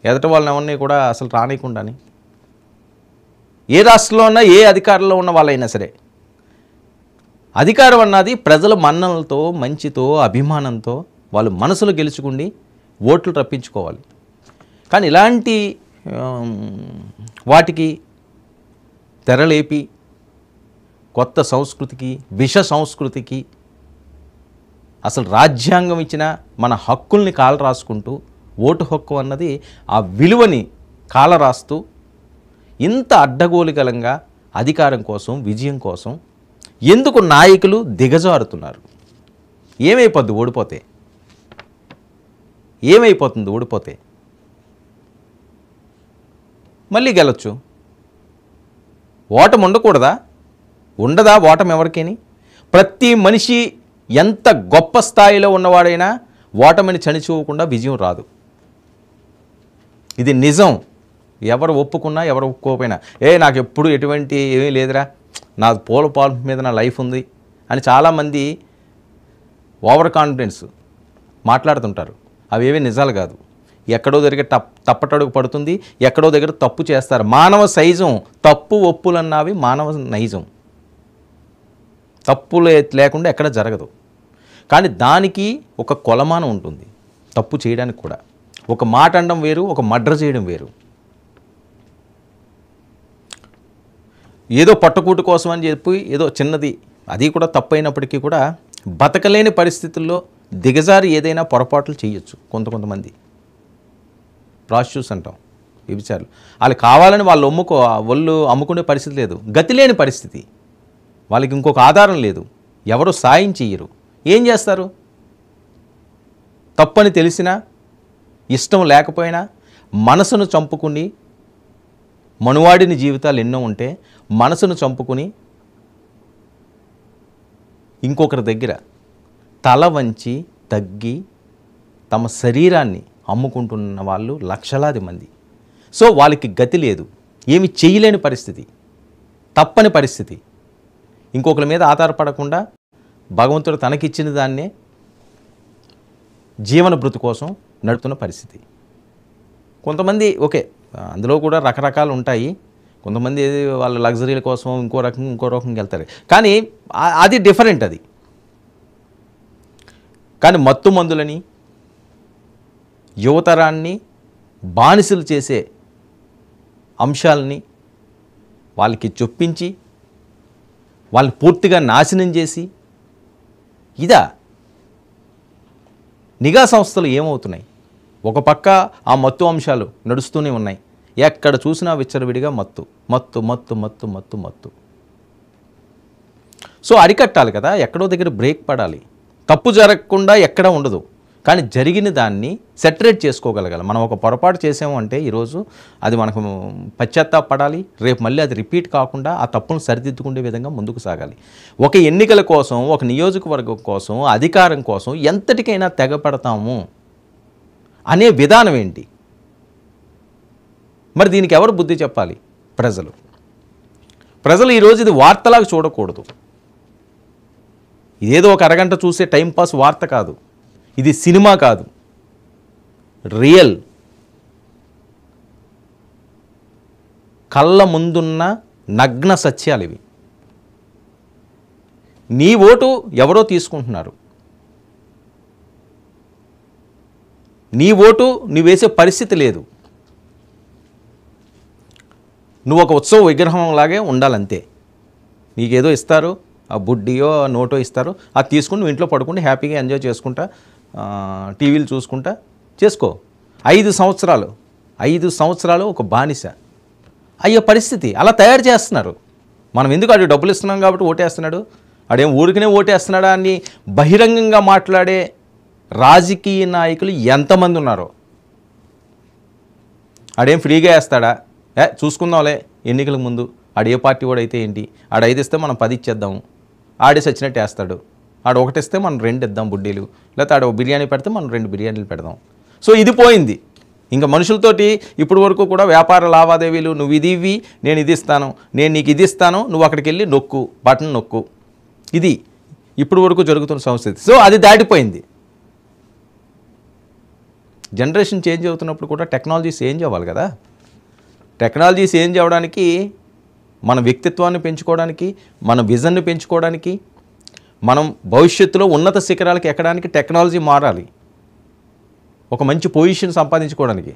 ఎదటి వాళ్ళని ఎవరిని కూడా అసలు రానియకుండాని. ఏ రాష్ట్రంలో ఉన్నా, ఏ అధికారంలో ఉన్న వాళ్ళైనా సరే, అధికారం అన్నది ప్రజల మన్ననలతో, మంచితో, అభిమానంతో వాళ్ళు మనసులో గెలుచుకుని ఓట్లు రప్పించుకోవాలి. కానీ ఇలాంటి వాటికి తెరలేపి కొత్త సంస్కృతికి, విష సంస్కృతికి, అసలు రాజ్యాంగం ఇచ్చిన మన హక్కుల్ని కాలరాసుకుంటూ, ఓటు హక్కు అన్నది ఆ విలువని కాలరాస్తూ ఇంత అడ్డగోలుగలంగా అధికారం కోసం, విజయం కోసం ఎందుకు నాయకులు దిగజారుతున్నారు? ఏమైపోద్ది ఓడిపోతే? ఏమైపోతుంది ఓడిపోతే? మళ్ళీ గెలవచ్చు. ఓటమి ఉండకూడదా? ఉండదా ఓటమి ఎవరికేని? ప్రతి మనిషి ఎంత గొప్ప స్థాయిలో ఉన్నవాడైనా ఓటమిని చనిచూవకుండా విజయం రాదు. ఇది నిజం. ఎవరు ఒప్పుకున్నా, ఎవరు ఒప్పుకోకపోయినా, నాకు ఎప్పుడు ఎటువంటి ఏమీ లేదురా, నా పూల పాల మీద నా లైఫ్ ఉంది అని చాలామంది ఓవర్ కాన్ఫిడెన్స్ మాట్లాడుతుంటారు. అవేవీ నిజాలు కాదు. ఎక్కడో దగ్గర తప్పటడుగు పడుతుంది, ఎక్కడో దగ్గర తప్పు చేస్తారు. మానవ సైజం, తప్పు ఒప్పులు అన్నవి మానవ నైజం. తప్పు లేకుండా ఎక్కడ జరగదు. కానీ దానికి ఒక కొలమానం ఉంటుంది. తప్పు చేయడానికి కూడా ఒక మాట అనడం వేరు, ఒక మర్డర్ చేయడం వేరు. ఏదో పట్టుకూటు కోసం అని చెప్పి ఏదో చిన్నది, అది కూడా తప్పు అయినప్పటికీ కూడా బతకలేని పరిస్థితుల్లో దిగజారి ఏదైనా పొరపాట్లు చేయొచ్చు కొంతమంది. ప్రాస్టిట్యూట్స్ అంటాం, వ్యభిచారులు. వాళ్ళు కావాలని వాళ్ళు అమ్ముకునే పరిస్థితి లేదు, గతి లేని పరిస్థితి. వాళ్ళకి ఇంకొక ఆధారం లేదు, ఎవరు సాయం చెయ్యరు. ఏం చేస్తారు? తప్పని తెలిసినా, ఇష్టం లేకపోయినా మనసును చంపుకుని, మనువాడిని జీవితాలు ఎన్నో ఉంటే మనసును చంపుకుని ఇంకొకరి దగ్గర తల వంచి తగ్గి తమ శరీరాన్ని అమ్ముకుంటున్న వాళ్ళు లక్షలాది మంది. సో వాళ్ళకి గతి లేదు, ఏమి చేయలేని పరిస్థితి, తప్పని పరిస్థితి. ఇంకొకరి మీద ఆధారపడకుండా భగవంతుడు తనకిచ్చిన దాన్నే జీవన భృతి కోసం నడుపుతున్న పరిస్థితి. కొంతమంది ఓకే, అందులో కూడా రకరకాలు ఉంటాయి. కొంతమంది వాళ్ళ లగ్జరీల కోసం ఇంకో రకంగా వెళ్తారు. కానీ అది డిఫరెంట్. అది కానీ మత్తు మందులని యువతరాన్ని బానిసలు చేసే అంశాలని వాళ్ళకి చొప్పించి వాళ్ళని పూర్తిగా నాశనం చేసి ఇదా నిఘా సంస్థలు ఏమవుతున్నాయి? ఒక పక్క ఆ మత్తు అంశాలు నడుస్తూనే ఉన్నాయి, ఎక్కడ చూసినా విచ్చలవిడిగా మత్తు మత్తు మత్తు మత్తు మత్తు మత్తు. సో అరికట్టాలి కదా, ఎక్కడో దగ్గర బ్రేక్ పడాలి. తప్పు జరగకుండా ఎక్కడ ఉండదు, కానీ జరిగిన దాన్ని సెటరేట్ చేసుకోగలగాలి. మనం ఒక పొరపాటు చేసాము అంటే ఈరోజు అది మనకు పశ్చాత్తాపడాలి, రేపు మళ్ళీ అది రిపీట్ కాకుండా ఆ తప్పును సరిదిద్దుకునే విధంగా ముందుకు సాగాలి. ఒక ఎన్నికల కోసం, ఒక నియోజకవర్గం కోసం, అధికారం కోసం ఎంతటికైనా తెగపడతాము అనే విధానం ఏంటి? మరి దీనికి ఎవరు బుద్ధి చెప్పాలి? ప్రజలు ఈరోజు ఇది వార్తలాగా చూడకూడదు. ఇదేదో ఒక అరగంట చూసే టైంపాస్ వార్త కాదు, ఇది సినిమా కాదు, రియల్ కళ్ళ ముందున్న నగ్న సత్యాలు ఇవి. నీ ఓటు ఎవరో తీసుకుంటున్నారు, నీ ఓటు నువ్వు వేసే పరిస్థితి లేదు. నువ్వు ఒక ఉత్సవ విగ్రహం లాగే ఉండాలంతే. నీకేదో ఇస్తారు, ఆ బుడ్డియో నోటో ఇస్తారు, అది తీసుకుని నువ్వు ఇంట్లో పడుకుంటే హ్యాపీగా ఎంజాయ్ చేసుకుంటా టీవీలు చూసుకుంటా చేసుకో. 5 సంవత్సరాలు ఒక బానిస అయ్యే పరిస్థితి అలా తయారు చేస్తున్నారు. మనం ఎందుకు ఆడు డబ్బులు ఇస్తున్నాం కాబట్టి ఓటేస్తున్నాడు, ఆడేం ఊరికనే ఓటేస్తున్నాడా అని బహిరంగంగా మాట్లాడే రాజకీయ నాయకులు ఎంతమంది ఉన్నారో. ఆడేం ఫ్రీగా వేస్తాడా, చూసుకుందాంలే ఎన్నికలకు ముందు, ఆడు ఏ పార్టీ వాడు అయితే ఏంటి, ఆడు 5 ఇస్తే మనం 10 ఇచ్చేద్దాము, ఆడే సచ్చినట్టు వేస్తాడు, ఆడు 1 ఇస్తే మనం 2 ఇద్దాం బుడ్డీలు, లేకపోతే ఆడు బిర్యానీ పెడితే మనం 2 బిర్యానీలు పెడదాం. సో ఇది పోయింది. ఇంకా మనుషులతోటి ఇప్పుడు వరకు కూడా వ్యాపార లావాదేవీలు, నువ్వు ఇది ఇవి, నేను ఇది ఇస్తాను, నేను నీకు ఇది ఇస్తాను, నువ్వు అక్కడికి వెళ్ళి నొక్కు, బటన్ నొక్కు, ఇది ఇప్పుడు వరకు జరుగుతున్న సంస్కృతి. సో అది దాటిపోయింది. జనరేషన్ చేంజ్ అవుతున్నప్పుడు కూడా టెక్నాలజీ చేంజ్ అవ్వాలి కదా. టెక్నాలజీ చేంజ్ అవ్వడానికి, మన వ్యక్తిత్వాన్ని పెంచుకోవడానికి, మన విజన్ని పెంచుకోవడానికి, మనం భవిష్యత్తులో ఉన్నత శిఖరాలకు ఎక్కడానికి టెక్నాలజీ మారాలి. ఒక మంచి పొజిషన్ సంపాదించుకోవడానికి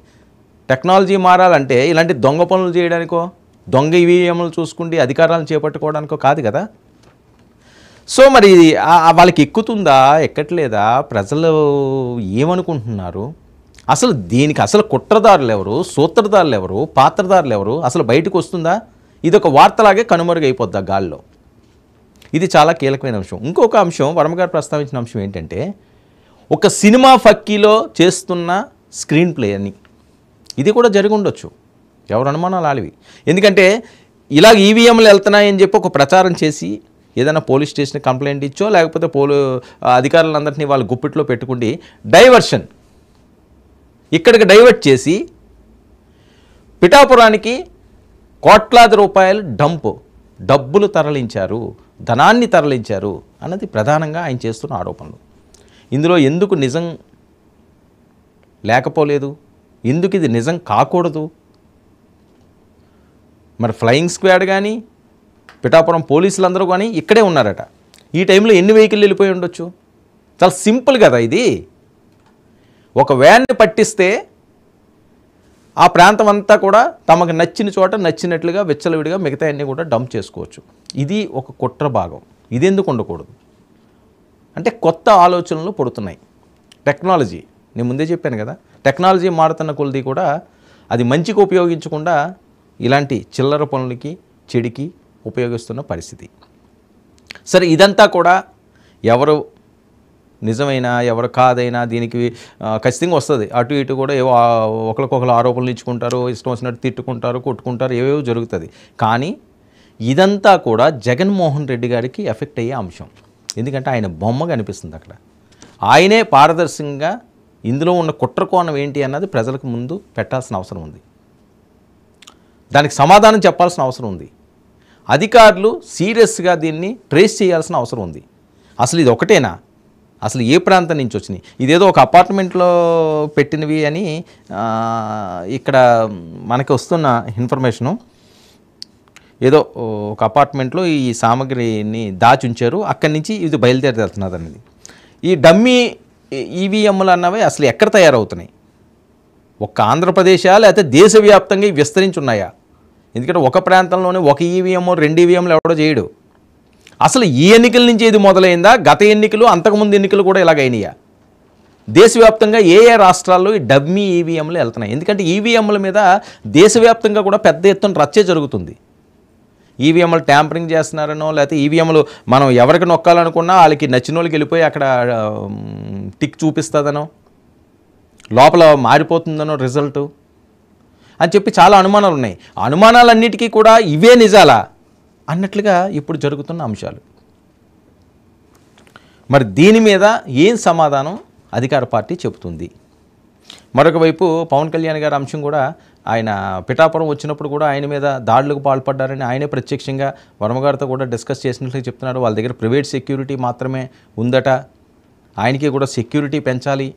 టెక్నాలజీ మారాలంటే ఇలాంటి దొంగ పనులు చేయడానికో, దొంగ ఈవీఎంలు చూసుకుంటే అధికారాలను చేపట్టుకోవడానికో కాదు కదా. సో మరి వాళ్ళకి ఎక్కుతుందా, ఎక్కట్లేదా, ప్రజలు ఏమనుకుంటున్నారు, అసలు దీనికి అసలు కుట్రదారులు ఎవరు, సూత్రధారులు ఎవరు, పాత్రధారులు ఎవరు, అసలు బయటకు వస్తుందా? ఇది ఒక వార్తలాగే కనుమరుగైపోద్ది ఆ గాల్లో. ఇది చాలా కీలకమైన అంశం. ఇంకొక అంశం వర్మగారు ప్రస్తావించిన అంశం ఏంటంటే, ఒక సినిమా ఫక్కీలో చేస్తున్న స్క్రీన్ ప్లే అని. ఇది కూడా జరిగి ఉండొచ్చు, ఎవరు అనుమానాలు ఆలివి. ఎందుకంటే ఇలాగ ఈవీఎంలు వెళ్తున్నాయని చెప్పి ఒక ప్రచారం చేసి ఏదైనా పోలీస్ స్టేషన్ కంప్లైంట్ ఇచ్చో, లేకపోతే అధికారులందరినీ వాళ్ళు గుప్పిట్లో పెట్టుకుండి డైవర్షన్ ఇక్కడికి డైవర్ట్ చేసి పిఠాపురానికి కోట్లాది రూపాయలు డబ్బులు తరలించారు, ధనాన్ని తరలించారు అన్నది ప్రధానంగా ఆయన చేస్తున్న ఆరోపణలు. ఇందులో ఎందుకు నిజం లేకపోలేదు, ఎందుకు ఇది నిజం కాకూడదు? మరి ఫ్లయింగ్ స్క్వాడ్ కానీ పిఠాపురం పోలీసులందరూ కానీ ఇక్కడే ఉన్నారట. ఈ టైంలో ఎన్ని వెహికల్ వెళ్ళిపోయి ఉండొచ్చు? చాలా సింపుల్ కదా ఇది. ఒక వ్యాన్ని పట్టిస్తే ఆ ప్రాంతం అంతా కూడా తమకు నచ్చిన చోట నచ్చినట్లుగా విచ్చలవిడిగా మిగతా అన్నీ కూడా డంప్ చేసుకోవచ్చు. ఇది ఒక కుట్ర భాగం. ఇది ఎందుకు ఉండకూడదు అంటే కొత్త ఆలోచనలు పుడుతున్నాయి. టెక్నాలజీ, నేను ముందే చెప్పాను కదా, టెక్నాలజీ మారుతున్న కొలది కూడా అది మంచికి ఉపయోగించకుండా ఇలాంటి చిల్లర పనులకి, చెడికి ఉపయోగిస్తున్న పరిస్థితి. సరే, ఇదంతా కూడా ఎవరు నిజమైనా ఎవరు కాదైనా దీనికి ఖచ్చితంగా వస్తుంది. అటు ఇటు కూడా ఏవో ఒకరికొకరు ఆరోపణలు ఇచ్చుకుంటారు, ఇష్టం వచ్చినట్టు తిట్టుకుంటారు, కొట్టుకుంటారు, ఏవేవో జరుగుతుంది. కానీ ఇదంతా కూడా జగన్మోహన్ రెడ్డి గారికి ఎఫెక్ట్ అయ్యే అంశం. ఎందుకంటే ఆయన బొమ్మ కనిపిస్తుంది అక్కడ. ఆయనే పారదర్శకంగా ఇందులో ఉన్న కుట్ర కోణం ఏంటి అన్నది ప్రజలకు ముందు పెట్టాల్సిన అవసరం ఉంది. దానికి సమాధానం చెప్పాల్సిన అవసరం ఉంది. అధికారులు సీరియస్గా దీన్ని ట్రేస్ చేయాల్సిన అవసరం ఉంది. అసలు ఇది ఒకటేనా, అసలు ఏ ప్రాంతం నుంచి వచ్చినాయి, ఇదేదో ఒక అపార్ట్మెంట్లో పెట్టినవి అని ఇక్కడ మనకి వస్తున్న ఇన్ఫర్మేషను, ఏదో ఒక అపార్ట్మెంట్లో ఈ సామాగ్రిని దాచి ఉంచారు, అక్కడి నుంచి ఇది బయలుదేరి వెళ్తున్నది అనేది. ఈ డమ్మీ ఈవీఎంలు అన్నవి అసలు ఎక్కడ తయారవుతున్నాయి? ఒక్క ఆంధ్రప్రదేశా లేకపోతే దేశవ్యాప్తంగా విస్తరించి ఉన్నాయా? ఎందుకంటే ఒక ప్రాంతంలోనే ఒక ఈవీఎం 2 ఈవీఎంలు ఎవడో చేయడు. అసలు ఈ ఎన్నికల నుంచి ఇది మొదలైందా? గత ఎన్నికలు అంతకుముందు ఎన్నికలు కూడా ఇలాగైనాయా? దేశవ్యాప్తంగా ఏ రాష్ట్రాల్లో ఈ డమ్మీ ఈవీఎంలు వెళ్తున్నాయి? ఎందుకంటే ఈవీఎంల మీద దేశవ్యాప్తంగా కూడా పెద్ద ఎత్తున రచ్చే జరుగుతుంది. ఈవీఎంలు ట్యాంపరింగ్ చేస్తున్నారనో, లేకపోతే ఈవీఎంలు మనం ఎవరికి నొక్కాలనుకున్నా వాళ్ళకి నచ్చిన వాళ్ళకి వెళ్ళిపోయి అక్కడ టిక్ చూపిస్తుందనో, లోపల మారిపోతుందనో రిజల్టు అని చెప్పి చాలా అనుమానాలు ఉన్నాయి. అనుమానాలన్నిటికీ కూడా ఇవే నిజాలా అన్నట్లుగా ఇప్పుడు జరుగుతున్న అంశాలు. మరి దీని మీద ఏం సమాధానం అధికార పార్టీ చెబుతుంది? మరొక వైపు పవన్ కళ్యాణ్ గారి అంశం కూడా, ఆయన పిఠాపురం వచ్చినప్పుడు కూడా ఆయన మీద దాడులకు పాల్పడ్డారని ఆయనే ప్రత్యక్షంగా వర్మగారితో కూడా డిస్కస్ చేసినట్లుగా చెప్తున్నారు. వాళ్ళ దగ్గర ప్రైవేట్ సెక్యూరిటీ మాత్రమే ఉందట, ఆయనకి కూడా సెక్యూరిటీ పెంచాలి,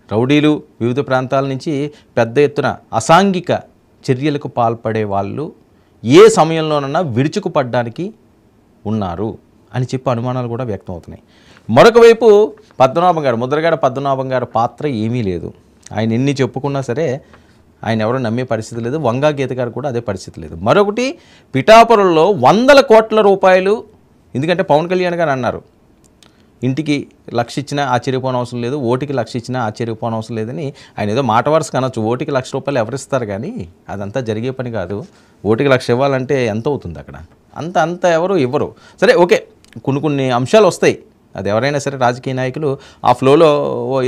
రౌడీలు వివిధ ప్రాంతాల నుంచి పెద్ద ఎత్తున అసాంఘిక చర్యలకు పాల్పడే వాళ్ళు ఏ సమయంలోనన్నా విరుచుకుపడ్డానికి ఉన్నారు అని చెప్పి అనుమానాలు కూడా వ్యక్తం అవుతున్నాయి. మరొక వైపు పద్మనాభం గారు, ముద్రగడ పద్మనాభం గారి పాత్ర ఏమీ లేదు. ఆయన ఎన్ని చెప్పుకున్నా సరే ఆయన ఎవరో నమ్మే పరిస్థితి లేదు. వంగా గీత గారు కూడా అదే పరిస్థితి లేదు. మరొకటి, పిఠాపురంలో 100 కోట్ల రూపాయలు, ఎందుకంటే పవన్ కళ్యాణ్ గారు అన్నారు ఇంటికి 1,00,000 ఇచ్చినా ఆశ్చర్యపోనవసరం లేదు, ఓటికి 1,00,000 ఇచ్చినా ఆశ్చర్యపోనవసరం లేదని. ఆయన ఏదో మాట వరుస అనొచ్చు, ఓటికి 1,00,000 రూపాయలు ఎవరిస్తారు కానీ అదంతా జరిగే పని కాదు. ఓటికి 1,00,000 ఇవ్వాలంటే ఎంత అవుతుంది అక్కడ? అంత ఎవరు ఇవ్వరు. సరే, ఓకే, కొన్ని అంశాలు వస్తాయి. అది ఎవరైనా సరే రాజకీయ నాయకులు ఆ ఫ్లోలో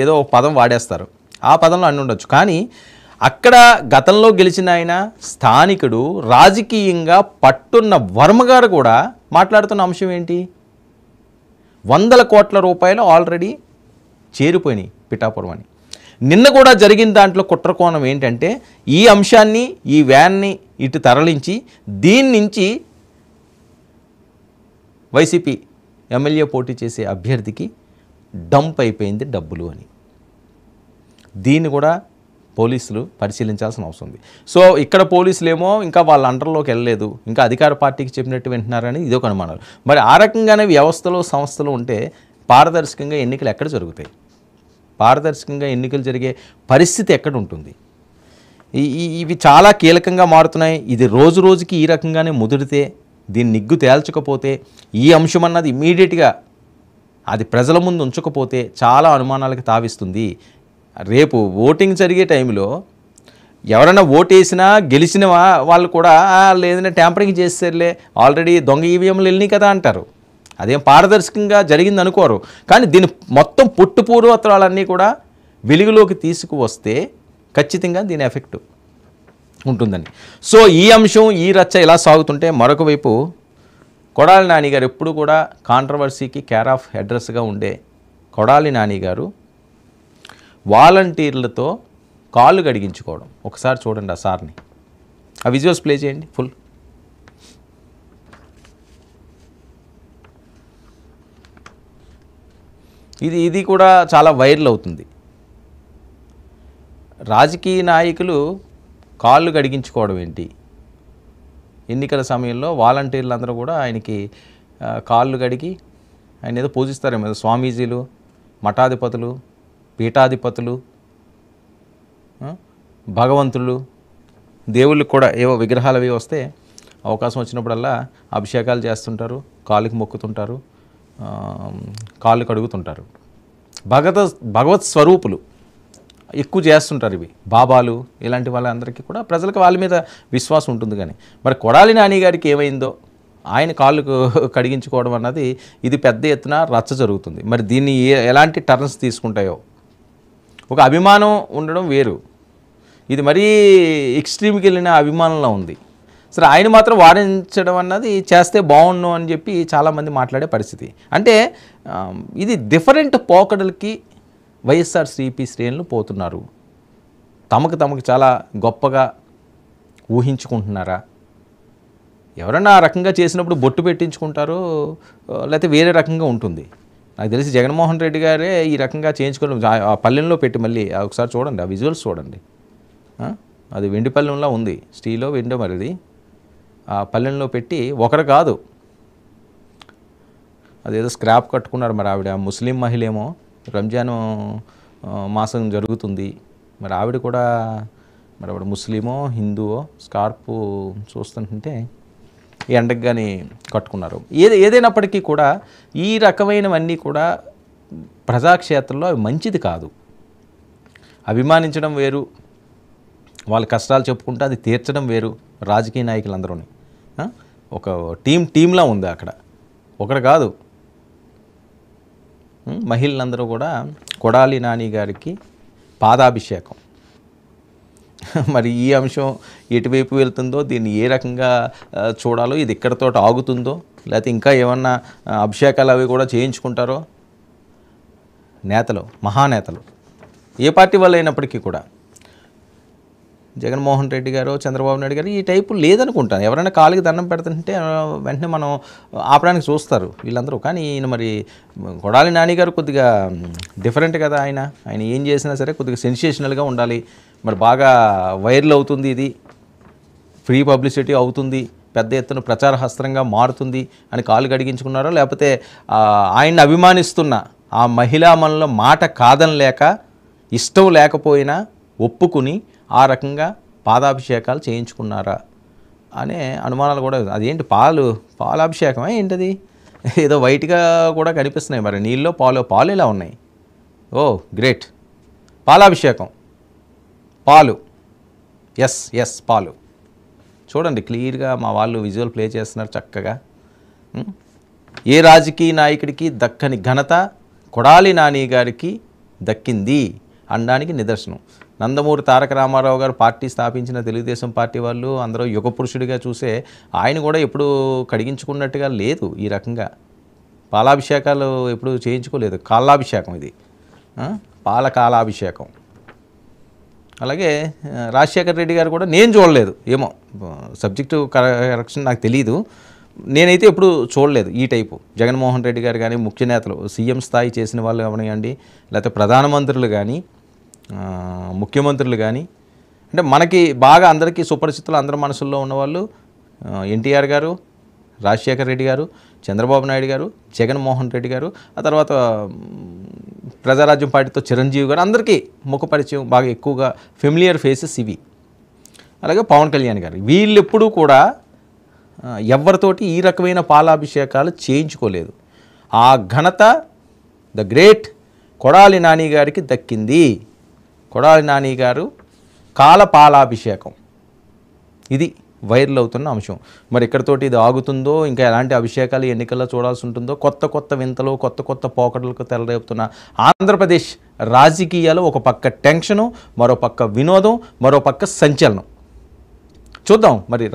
ఏదో ఒక పదం వాడేస్తారు, ఆ పదంలో అన్ని ఉండొచ్చు. కానీ అక్కడ గతంలో గెలిచిన ఆయన స్థానికుడు, రాజకీయంగా పట్టున్న వర్మగారు కూడా మాట్లాడుతున్న అంశం ఏంటి? 100 కోట్ల రూపాయలు ఆల్రెడీ చేరిపోయినాయి పిఠాపురం అని. నిన్న కూడా జరిగిన దాంట్లో కుట్రకోణం ఏంటంటే, ఈ అంశాన్ని, ఈ వ్యాన్ని ఇటు తరలించి దీని నుంచి వైసీపీ ఎమ్మెల్యే పోటీ చేసే అభ్యర్థికి డంప్ అయిపోయింది డబ్బులు అని. దీన్ని కూడా పోలీసులు పరిశీలించాల్సిన అవసరం ఉంది. సో ఇక్కడ పోలీసులు ఏమో ఇంకా వాళ్ళ అండర్లోకి వెళ్ళలేదు, ఇంకా అధికార పార్టీకి చెప్పినట్టు వింటున్నారని ఇదొక అనుమానాలు. మరి ఆ రకంగానే వ్యవస్థలు, సంస్థలు ఉంటే పారదర్శకంగా ఎన్నికలు ఎక్కడ జరుగుతాయి? పారదర్శకంగా ఎన్నికలు జరిగే పరిస్థితి ఎక్కడ ఉంటుంది? ఇవి చాలా కీలకంగా మారుతున్నాయి. ఇది రోజు రోజుకి ఈ రకంగానే ముదిరితే, దీన్ని నిగ్గు తేల్చకపోతే, ఈ అంశం అన్నది ఇమీడియట్గా అది ప్రజల ముందు ఉంచకపోతే చాలా అనుమానాలకు తావిస్తుంది. రేపు ఓటింగ్ జరిగే టైంలో ఎవరైనా ఓటేసినా గెలిచిన వాళ్ళు కూడా లేదంటే ట్యాంపరింగ్ చేసేసరిలే, ఆల్రెడీ దొంగ ఈవీఎంలు వెళ్ళినాయి కదా అంటారు. అదేం పారదర్శకంగా జరిగింది అనుకోరు. కానీ దీని మొత్తం పుట్టుపూర్వోత్తరాలన్నీ కూడా వెలుగులోకి తీసుకువస్తే ఖచ్చితంగా దీని ఎఫెక్ట్ ఉంటుందని. సో ఈ అంశం, ఈ రచ్చ ఇలా సాగుతుంటే, మరొక వైపు కొడాలి నాని గారు ఎప్పుడు కూడా కాంట్రవర్సీకి కేర్ ఆఫ్ అడ్రస్గా ఉండే కొడాలి నాని గారు వాలంటీర్లతో కాళ్ళు కడిగించుకోవడం. ఒకసారి చూడండి ఆ సార్ని, ఆ విజువల్స్ ప్లే చేయండి ఫుల్. ఇది కూడా చాలా వైరల్ అవుతుంది. రాజకీయ నాయకులు కాళ్ళు కడిగించుకోవడం ఏంటి? ఎన్నికల సమయంలో వాలంటీర్లు అందరూ కూడా ఆయనకి కాళ్ళు కడిగి ఆయన ఏదో పూజిస్తారేమో, స్వామీజీలు, మఠాధిపతులు, పీఠాధిపతులు, భగవంతులు, దేవుళ్ళకి కూడా ఏవో విగ్రహాలు అవి వస్తే అవకాశం వచ్చినప్పుడల్లా అభిషేకాలు చేస్తుంటారు, కాళ్ళకి మొక్కుతుంటారు, కాళ్ళు కడుగుతుంటారు. భగవత్ స్వరూపులు ఎక్కువ చేస్తుంటారు ఇవి. బాబాలు ఇలాంటి వాళ్ళందరికీ కూడా ప్రజలకు వాళ్ళ మీద విశ్వాసం ఉంటుంది. కానీ మరి కొడాలి నాని గారికి ఏమైందో, ఆయన కాళ్ళు కడిగించుకోవడం అన్నది ఇది పెద్ద ఎత్తున రచ్చ జరుగుతుంది. మరి దీన్ని ఎలాంటి టర్న్స్ తీసుకుంటాయో. ఒక అభిమానం ఉండడం వేరు, ఇది మరీ ఎక్స్ట్రీమ్కి వెళ్ళిన అభిమానంలో ఉంది. సరే, ఆయన మాత్రం వారించడం అన్నది చేస్తే బాగుండు అని చెప్పి చాలామంది మాట్లాడే పరిస్థితి. అంటే ఇది డిఫరెంట్ పోకడలకి వైఎస్ఆర్సీపీ శ్రేణులు పోతున్నారు. తమకు చాలా గొప్పగా ఊహించుకుంటున్నారా? ఎవరన్నా ఆ రకంగా చేసినప్పుడు బొట్టు పెట్టించుకుంటారో లేకపోతే వేరే రకంగా ఉంటుంది. నాకు తెలిసి జగన్మోహన్ రెడ్డి గారే ఈ రకంగా చేయించుకోవడం, ఆ పల్లెంలో పెట్టి మళ్ళీ ఒకసారి చూడండి, ఆ విజువల్స్ చూడండి. అది వెండి పల్లెంలా ఉంది, స్టీలో వెండో మరిది. ఆ పల్లెంలో పెట్టి ఒకరు కాదు, అదేదో స్క్రాప్ కట్టుకున్నారు. మరి ఆవిడ ముస్లిం మహిళ ఏమో రంజాను మాసం జరుగుతుంది. మరి ఆవిడ కూడా మరి ఆవిడ ముస్లిమో హిందువో స్కార్పు చూస్తుంటే ఎండకు కానీ కట్టుకున్నారు. ఏదైనప్పటికీ కూడా ఈ రకమైనవన్నీ కూడా ప్రజాక్షేత్రంలో అవి మంచిది కాదు. అభిమానించడం వేరు, వాళ్ళ కష్టాలు చెప్పుకుంటే అది తీర్చడం వేరు. రాజకీయ నాయకులందరూ ఒక టీంలా ఉంది అక్కడ, ఒకటి కాదు. మహిళలందరూ కూడా కొడాలి నాని గారికి పాదాభిషేకం. మరి ఈ అంశం ఎటువైపు వెళ్తుందో, దీన్ని ఏ రకంగా చూడాలో, ఇది ఇక్కడితో ఆగుతుందో, లేకపోతే ఇంకా ఏమన్నా అభిషేకాలు అవి కూడా చేయించుకుంటారో నేతలు, మహానేతలు, ఏ పార్టీ వాళ్ళు అయినప్పటికీ కూడా జగన్మోహన్ రెడ్డి గారు, చంద్రబాబు నాయుడు గారు ఈ టైపు లేదనుకుంటాను. ఎవరైనా కాలుకి దండం పెడుతుంటే వెంటనే మనం ఆపడానికి చూస్తారు వీళ్ళందరూ. కానీ ఈయన మరి కొడాలి నాని గారు కొద్దిగా డిఫరెంట్ కదా. ఆయన ఏం చేసినా సరే కొద్దిగా సెన్సేషనల్గా ఉండాలి. మరి బాగా వైరల్ అవుతుంది, ఇది ఫ్రీ పబ్లిసిటీ అవుతుంది, పెద్ద ఎత్తున ప్రచార హస్త్రంగా మారుతుంది అని కాలు గడిగించుకున్నారో, లేకపోతే ఆయన్ని అభిమానిస్తున్న ఆ మహిళా మనలో మాట కాదనలేక, ఇష్టం లేకపోయినా ఒప్పుకుని ఆ రకంగా పాదాభిషేకాలు చేయించుకున్నారా అనే అనుమానాలు కూడా. అదేంటి పాలాభిషేకమా ఏంటది? ఏదో వైట్గా కూడా కనిపిస్తున్నాయి మరి నీళ్ళలో పాలు ఇలా ఉన్నాయి. ఓ గ్రేట్, పాలాభిషేకం, పాలు, ఎస్ పాలు. చూడండి క్లియర్గా మా వాళ్ళు విజువల్ ప్లే చేస్తున్నారు చక్కగా. ఏ రాజకీయ నాయకుడికి దక్కని ఘనత కొడాలి నాని గారికి దక్కింది అనడానికి నిదర్శనం. నందమూరి తారక రామారావు గారు పార్టీ స్థాపించిన తెలుగుదేశం పార్టీ వాళ్ళు అందరూ యుగ పురుషుడిగా చూసే ఆయన కూడా ఎప్పుడు కడిగించుకున్నట్టుగా లేదు. ఈ రకంగా పాలాభిషేకాలు ఎప్పుడు చేయించుకోలేదు. కాలాభిషేకం ఇది, కాలాభిషేకం. అలాగే రాజశేఖర రెడ్డి గారు కూడా నేను చూడలేదు, ఏమో సబ్జెక్టు కరెక్షన్ నాకు తెలియదు, నేనైతే ఎప్పుడు చూడలేదు ఈ టైపు. జగన్మోహన్ రెడ్డి గారు కానీ, ముఖ్య నేతలు సీఎం స్థాయి చేసిన వాళ్ళు అవనివ్వండి, లేకపోతే ప్రధానమంత్రులు కానీ, ముఖ్యమంత్రులు కానీ, అంటే మనకి బాగా అందరికీ సుపరిచితులు, అందరి మనసుల్లో ఉన్నవాళ్ళు ఎన్టీఆర్ గారు, రాజశేఖర రెడ్డి గారు, చంద్రబాబు నాయుడు గారు, జగన్మోహన్ రెడ్డి గారు, ఆ తర్వాత ప్రజారాజ్యం పార్టీతో చిరంజీవి గారు, అందరికీ ముఖపరిచయం బాగా ఎక్కువగా ఫెమిలియర్ ఫేసెస్ ఇవి. అలాగే పవన్ కళ్యాణ్ గారు, వీళ్ళెప్పుడూ కూడా ఎవరితోటి ఈ రకమైన పాలాభిషేకాలు చేయించుకోలేదు. ఆ ఘనత ద గ్రేట్ కొడాలి నాని గారికి దక్కింది. కొడాలి నాని గారు పాలాభిషేకం, ఇది వైరల్ అవుతున్న అంశం. మరి ఇక్కడితోటి ఇది ఆగుతుందో, ఇంకా ఎలాంటి అభిషేకాలు ఎన్నికల్లో చూడాల్సి ఉంటుందో, కొత్త వింతలు, కొత్త పోకడలకు తెరలేపుతున్న ఆంధ్రప్రదేశ్ రాజకీయాలు ఒక పక్క టెన్షను, మరో పక్క వినోదం, మరో పక్క సంచలనం. చూద్దాం మరి